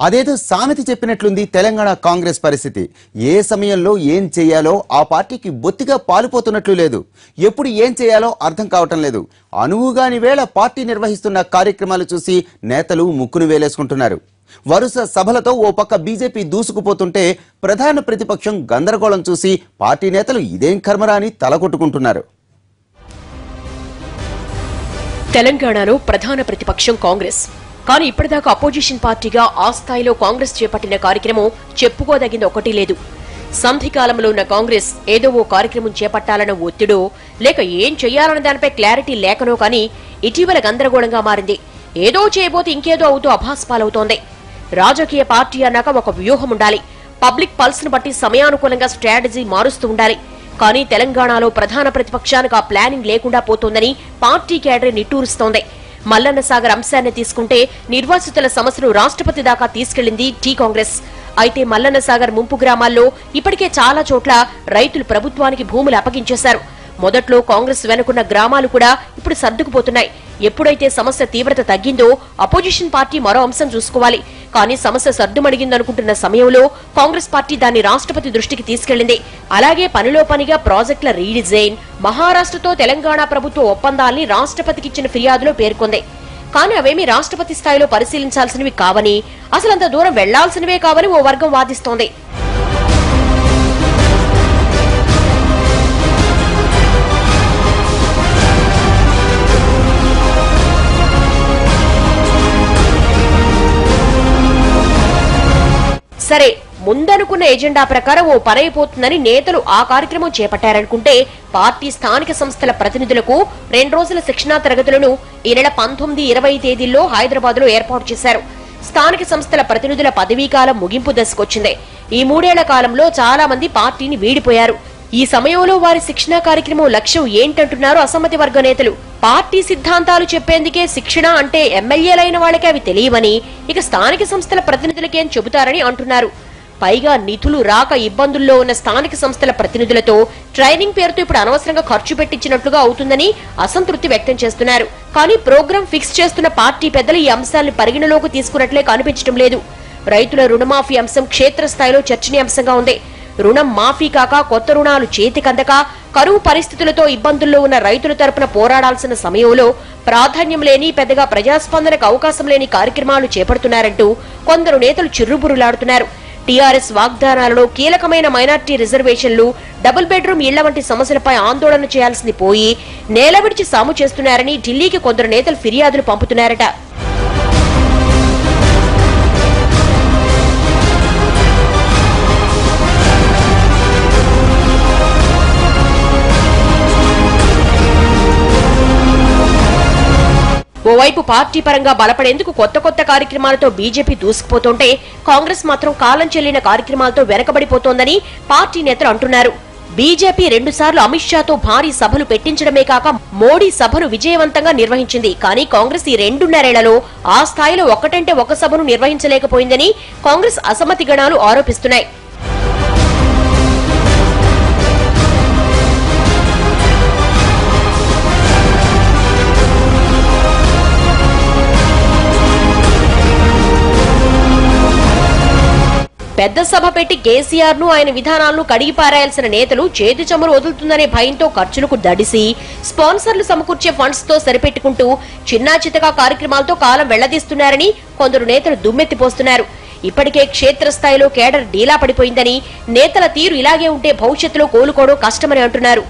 అదేదో సామెత చెప్పినట్లుంది తెలంగాణ కాంగ్రెస్ పరిస్థితి. ఏ సమయంలో ఏం చేయాలో ఆ పార్టీకి బొత్తిగా పాలుపోతున్నట్లు లేదు. ఎప్పుడు ఏం చేయాలో అర్థం కావటం లేదు. అనువుగాని వేళ పార్టీ నిర్వహిస్తున్న కార్యక్రమాలు చూసి నేతలు ముక్కును వేలేసుకుంటున్నారు. వరుస సభలతో ఓ పక్క బీజేపీ దూసుకుపోతుంటే ప్రధాన ప్రతిపక్షం గందరగోళం చూసి పార్టీ నేతలు ఇదేం కర్మరా అని తలకొట్టుకుంటున్నారు. తెలంగాణలో ప్రధాన ప్రతిపక్షం కాంగ్రెస్. కానీ ఇప్పటిదాకా అపోజిషన్ పార్టీగా ఆ స్థాయిలో కాంగ్రెస్ చేపట్టిన కార్యక్రమం చెప్పుకోదగింది ఒకటి లేదు. సంధికాలంలో ఉన్న కాంగ్రెస్ ఏదో ఓ కార్యక్రమం చేపట్టాలన్న ఒత్తిడో లేక ఏం చెయ్యాలన్న దానిపై క్లారిటీ లేకనో కానీ ఇటీవల గందరగోళంగా మారింది. ఏదో చేయబోతే ఇంకేదో అవుతూ అభాస్పాలవుతోంది. రాజకీయ పార్టీ అన్నాక ఒక వ్యూహం ఉండాలి. పబ్లిక్ పల్స్ ను బట్టి సమయానుకూలంగా స్ట్రాటజీ మారుస్తూ ఉండాలి. కానీ తెలంగాణలో ప్రధాన ప్రతిపక్షానికి ఆ ప్లానింగ్ లేకుండా పోతోందని పార్టీ క్యాడర్ నిట్టూరుస్తోంది. మల్లన్న సాగర్ అంశాన్ని తీసుకుంటే నిర్వాసితుల సమస్యను రాష్ట్రపతి దాకా తీసుకెళ్లింది టీ కాంగ్రెస్. అయితే మల్లన్న సాగర్ ముంపు గ్రామాల్లో ఇప్పటికే చాలా చోట్ల రైతులు ప్రభుత్వానికి భూములు అప్పగించేశారు. మొదట్లో కాంగ్రెస్ వెనుకున్న గ్రామాలు కూడా ఇప్పుడు సర్దుకుపోతున్నాయి. ఎప్పుడైతే సమస్య తీవ్రత తగ్గిందో అపోజిషన్ పార్టీ మరో అంశం చూసుకోవాలి. కానీ సమస్య సర్దుమడిగిందనుకుంటున్న సమయంలో కాంగ్రెస్ పార్టీ దాన్ని రాష్ట్రపతి దృష్టికి తీసుకెళ్లింది. అలాగే పనిలో పనిగా ప్రాజెక్టుల రీడిజైన్, మహారాష్ట్రతో తెలంగాణ ప్రభుత్వ ఒప్పందాల్ని రాష్ట్రపతికి ఇచ్చిన ఫిర్యాదులో పేర్కొంది. కానీ అవేమీ రాష్ట్రపతి స్థాయిలో పరిశీలించాల్సినవి కావని, అసలంత దూరం వెళ్లాల్సినవే కావని ఓ వర్గం వాదిస్తోంది. సరే, ముందనుకున్న ఎజెండా ప్రకారం ఓ పనైపోతుందని నేతలు ఆ కార్యక్రమం చేపట్టారనుకుంటే పార్టీ స్థానిక సంస్థల ప్రతినిధులకు 2 రోజుల శిక్షణా తరగతులను ఈ నెల 19, 20 తేదీల్లో హైదరాబాద్ లో ఏర్పాటు చేశారు. స్థానిక సంస్థల ప్రతినిధుల పదవీకాలం ముగింపు దశకొచ్చింది. ఈ 3 ఏళ్ల కాలంలో చాలా మంది పార్టీని వీడిపోయారు. ఈ సమయంలో వారి శిక్షణా కార్యక్రమం లక్ష్యం ఏంటంటున్నారు అసమ్మతి వర్గ నేతలు. పార్టీ సిద్ధాంతాలు చెప్పేందుకే శిక్షణ అంటే ఎమ్మెల్యేలైన వాళ్ళకి అవి తెలియవని, ఇక స్థానిక సంస్థల ప్రతినిధులకేం చెబుతారని అంటున్నారు. పైగా నిధులు రాక ఇబ్బందుల్లో ఉన్న స్థానిక సంస్థల ప్రతినిధులతో ట్రైనింగ్ పేరుతో ఇప్పుడు అనవసరంగా ఖర్చు పెట్టించినట్లుగా అవుతుందని అసంతృప్తి వ్యక్తం చేస్తున్నారు. కానీ ప్రోగ్రాం ఫిక్స్ చేస్తున్న పార్టీ పెద్దలు ఈ అంశాన్ని పరిగణలోకి తీసుకున్నట్లే కనిపించడం లేదు. రైతుల రుణమాఫీ అంశం క్షేత్రస్థాయిలో చర్చనీయాంశంగా ఉంది. రుణం మాఫీ కాక కొత్త రుణాలు చేతికందక కరువు పరిస్థితులతో ఇబ్బందుల్లో ఉన్న రైతుల తరపున పోరాడాల్సిన సమయంలో ప్రాధాన్యం లేని, పెద్దగా ప్రజాస్పందనకు అవకాశం లేని కార్యక్రమాలు చేపడుతున్నారంటూ కొందరు నేతలు చిర్రుబురులాడుతున్నారు. టీఆర్ఎస్ వాగ్దానాలలో కీలకమైన మైనార్టీ రిజర్వేషన్లు, డబుల్ బెడ్రూమ్ ఇళ్ల వంటి సమస్యలపై ఆందోళన చేయాల్సింది పోయి నేల విడిచి సాము చేస్తున్నారని ఢిల్లీకి కొందరు నేతలు ఫిర్యాదులు పంపుతున్నారట. ఓవైపు పార్టీ పరంగా బలపడేందుకు కొత్త కార్యక్రమాలతో బీజేపీ దూసుకుపోతుంటే కాంగ్రెస్ మాత్రం కాలం చెల్లిన కార్యక్రమాలతో వెనకబడిపోతోందని పార్టీ నేతలు అంటున్నారు. బీజేపీ 2 సార్లు అమిత్ షాతో భారీ సభలు పెట్టించడమే కాక మోడీ సభను విజయవంతంగా నిర్వహించింది. కానీ కాంగ్రెస్ ఈ 2.5 ఏళ్లలో ఆ స్థాయిలో ఒకటంటే ఒక సభను నిర్వహించలేకపోయిందని కాంగ్రెస్ అసమ్మతి గణాలు ఆరోపిస్తున్నాయి. పెద్ద సభ పెట్టి కేసీఆర్ ను, ఆయన విధానాలను కడిగి పారాయాల్సిన నేతలు చేతి చమురు వదులుతుందనే భయంతో ఖర్చులకు దడిసి స్పాన్సర్లు సమకూర్చే ఫండ్స్ తో సరిపెట్టుకుంటూ చిన్నా చితకా కార్యక్రమాలతో కాలం వెళ్లదీస్తున్నారని కొందరు నేతలు దుమ్మెత్తిపోస్తున్నారు. ఇప్పటికే క్షేత్రస్థాయిలో కేడర్ డీలా పడిపోయిందని, నేతల తీరు ఇలాగే ఉంటే భవిష్యత్తులో కోలుకోవడం కష్టమని అంటున్నారు.